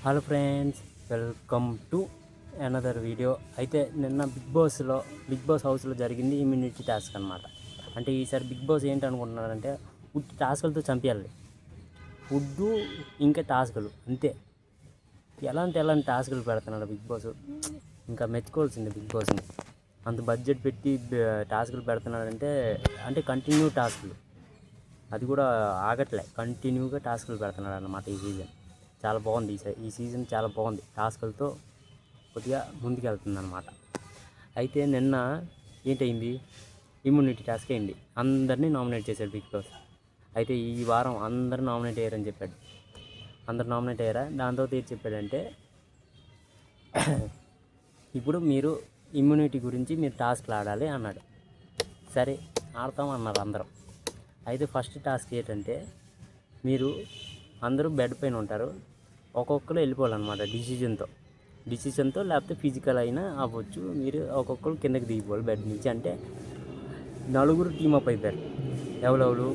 Hello friends, welcome to another video. అయితే నిన్న big boss హౌస్లో జరిగింది ఇమ్యూనిటీ టాస్క్ అనమాట. అంటే ఈసారి బిగ్ బాస్ ఏంటి అనుకుంటున్నారంటే ఉట్టి టాస్కులతో చంపేయాలి. ఫుడ్డు ఇంకా టాస్కులు అంతే. ఎలాంటి టాస్కులు పెడుతున్నాడు బిగ్ బాస్. ఇంకా మెచ్చుకోవాల్సిందే బిగ్ బాస్ని. అంత బడ్జెట్ పెట్టి టాస్కులు పెడుతున్నాడంటే అంటే కంటిన్యూ టాస్కులు, అది కూడా ఆగట్లే, కంటిన్యూగా టాస్కులు పెడుతున్నాడు అన్నమాట. ఈ సీజన్ చాలా బాగుంది. ఈ సీజన్ చాలా బాగుంది, టాస్కులతో కొద్దిగా ముందుకెళ్తుంది అనమాట. అయితే నిన్న ఏంటైంది, ఇమ్యూనిటీ టాస్క్ అయింది. అందరినీ నామినేట్ చేశాడు బిగ్ బాస్. అయితే ఈ వారం అందరూ నామినేట్ అయ్యారని చెప్పాడు. అందరు నామినేట్ అయ్యారా, దాంతో ఏం చెప్పాడంటే ఇప్పుడు మీరు ఇమ్యూనిటీ గురించి మీరు టాస్క్లు ఆడాలి అన్నాడు. సరే ఆడతాం అన్నారు అందరం. అయితే ఫస్ట్ టాస్క్ ఏంటంటే మీరు అందరూ బెడ్ పైన ఉంటారు, ఒక్కొక్కరు వెళ్ళిపోవాలన్నమాట. డిసిజన్తో లేకపోతే ఫిజికల్ అయినా అవ్వచ్చు. మీరు ఒక్కొక్కరు కిందకి దిగిపోవాలి బెడ్ నుంచి. అంటే నలుగురు టీమప్ అయిపోయారు. ఎవరెవరు,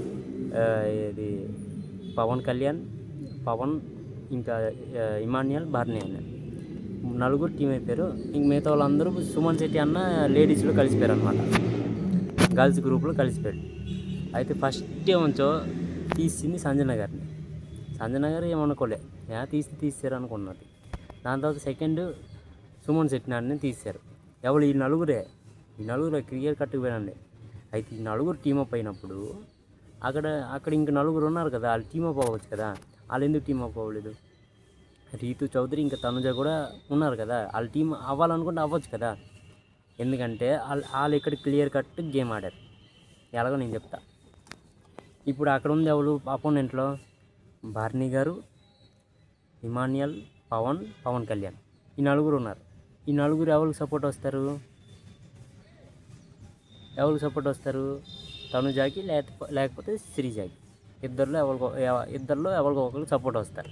ఇది పవన్ కళ్యాణ్, పవన్, ఇంకా ఇమాన్యుయల్, బర్నీ అన్న నలుగురు టీం అయిపోయారు. ఇంక మిగతా వాళ్ళందరూ సుమన్ శెట్టి అన్న లేడీస్లో కలిసిపోయారు అనమాట. గర్ల్స్ గ్రూప్లో కలిసిపోయారు. అయితే ఫస్ట్ ఏమంచో తీసింది సంజన గారిని. సంజన గారు ఏమనుకోలే, తీసారు అనుకున్నది. దాని తర్వాత సెకండ్ సుమన్ శెట్టినాడిని తీశారు. ఎవరు, ఈ నలుగురు క్లియర్ కట్గా పోయినండి. అయితే ఈ నలుగురు టీమప్ అయినప్పుడు అక్కడ ఇంక నలుగురు ఉన్నారు కదా, వాళ్ళు టీమప్ అవ్వచ్చు కదా. వాళ్ళు ఎందుకు టీమప్ అవ్వలేదు? రీతు చౌదరి ఇంకా తనుజ కూడా ఉన్నారు కదా, వాళ్ళు టీం అవ్వాలనుకుంటే అవ్వచ్చు కదా. ఎందుకంటే వాళ్ళు ఇక్కడ క్లియర్ కట్ గేమ్ ఆడారు. ఎలాగో నేను చెప్తా. ఇప్పుడు అక్కడ ఉంది ఎవరు అపోనెంట్లో, బర్నీ గారు, ఇమాన్యుయల్, పవన్ కళ్యాణ్, ఈ నలుగురు ఉన్నారు. ఈ నలుగురు ఎవరికి సపోర్ట్ వస్తారు? తనుజాకి లేకపోతే శ్రీజాకి. ఇద్దరిలో ఎవరికో ఒకరికి సపోర్ట్ వస్తారు.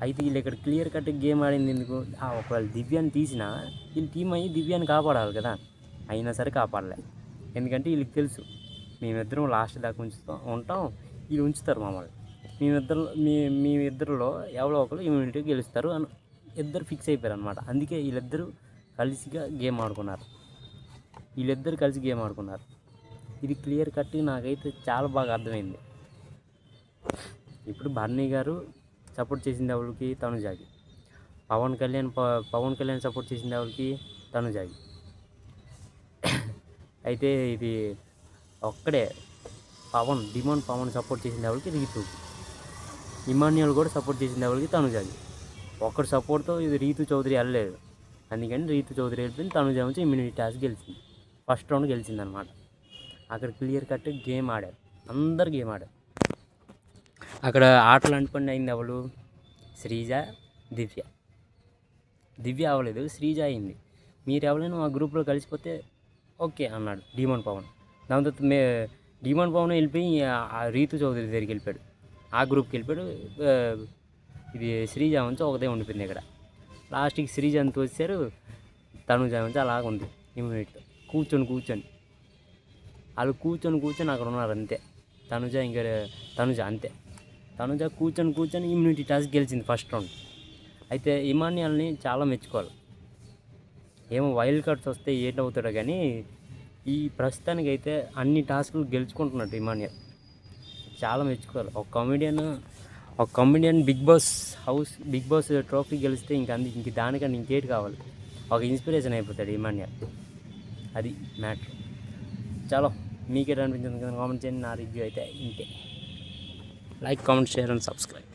అయితే వీళ్ళు ఇక్కడ క్లియర్ కట్ గేమ్ ఆడింది ఎందుకు? ఒకవేళ దివ్యాన్ని తీసినా వీళ్ళు టీం అయ్యి దివ్యాన్ని కాపాడాలి కదా. అయినా సరే కాపాడలే. ఎందుకంటే వీళ్ళకి తెలుసు మేమిద్దరం లాస్ట్ దాకా ఉంటాం, వీళ్ళు ఉంచుతారు మమ్మల్ని. మేమిద్దరిలో ఎవరో ఒకరు ఇమ్యూనిటీ గెలుస్తారు అని ఇద్దరు ఫిక్స్ అయిపోయారు అనమాట. అందుకే వీళ్ళిద్దరూ కలిసి గేమ్ ఆడుకున్నారు. ఇది క్లియర్ కట్ నాకైతే చాలా బాగా అర్థమైంది. ఇప్పుడు బర్నీ గారు సపోర్ట్ చేసింది ఎవరికి? తనుజాకి. పవన్ కళ్యాణ్ సపోర్ట్ చేసింది ఎవరికి? తనుజాకి. అయితే ఇది ఒక్కడే పవన్ సపోర్ట్ చేసింది ఎవరికి? రీతుకి. ఇమాన్యుయల్ కూడా సపోర్ట్ చేసింది ఎవరికి? తనుజాకి. ఒక్కడి సపోర్ట్తో ఇది రీతు చౌదరి వెళ్ళలేదు. అందుకని రీతు చౌదరి వెళ్ళిపోయింది. తనుజ నుంచి ఇమ్యూనిటీ టాస్క్ గెలిచింది. ఫస్ట్ రౌండ్ గెలిచింది అనమాట. అక్కడ క్లియర్ కట్ గేమ్ ఆడారు, అందరు గేమ్ ఆడారు. అక్కడ ఆటలు అంటుకొని అయింది ఎవరు? శ్రీజ, దివ్య అవ్వలేదు, శ్రీజ అయింది. మీరు ఎవరైనా మా గ్రూప్లో కలిసిపోతే ఓకే అన్నాడు డీమన్ పవన్. దాని తర్వాత డీమన్ పవన్ వెళ్ళిపోయి రీతు చౌదరి దగ్గరికి వెళ్ళిపోయాడు, ఆ గ్రూప్కి వెళ్ళిపోయాడు. ఇది శ్రీజ నుంచి ఒకదే ఉండిపోయింది ఇక్కడ. లాస్ట్కి శ్రీజని తోసారు, తనుజ నుంచి అలాగ ఉంది ఇమ్యూనిటీతో. కూర్చొని వాళ్ళు కూర్చొని అక్కడ ఉన్నారు అంతే. తనుజ కూర్చొని ఇమ్యూనిటీ టాస్క్ గెలిచింది ఫస్ట్ రౌండ్. అయితే ఇమాన్యుయల్ని చాలా మెచ్చుకోవాలి. ఏమో వైల్డ్ కార్డ్స్ వస్తే ఏంటవుతాడో కానీ ఈ ప్రస్తుతానికి అయితే అన్ని టాస్కులు గెలుచుకుంటున్నట్టు ఇమాన్యుయల్. చాలా మెచ్చుకోవాలి. ఒక కమెడియన్ బిగ్ బాస్ ట్రోఫీ గెలిస్తే ఇంక దానికన్నా ఇంకేటి కావాలి? ఒక ఇన్స్పిరేషన్ అయిపోతాడు ఇమాన్యుయల్. అది మ్యాటర్. చాలా మీకేట అనిపించింది కదా కామెంట్ చేయండి. నా రివ్యూ అయితే ఇంతే. Like, comment, share and subscribe.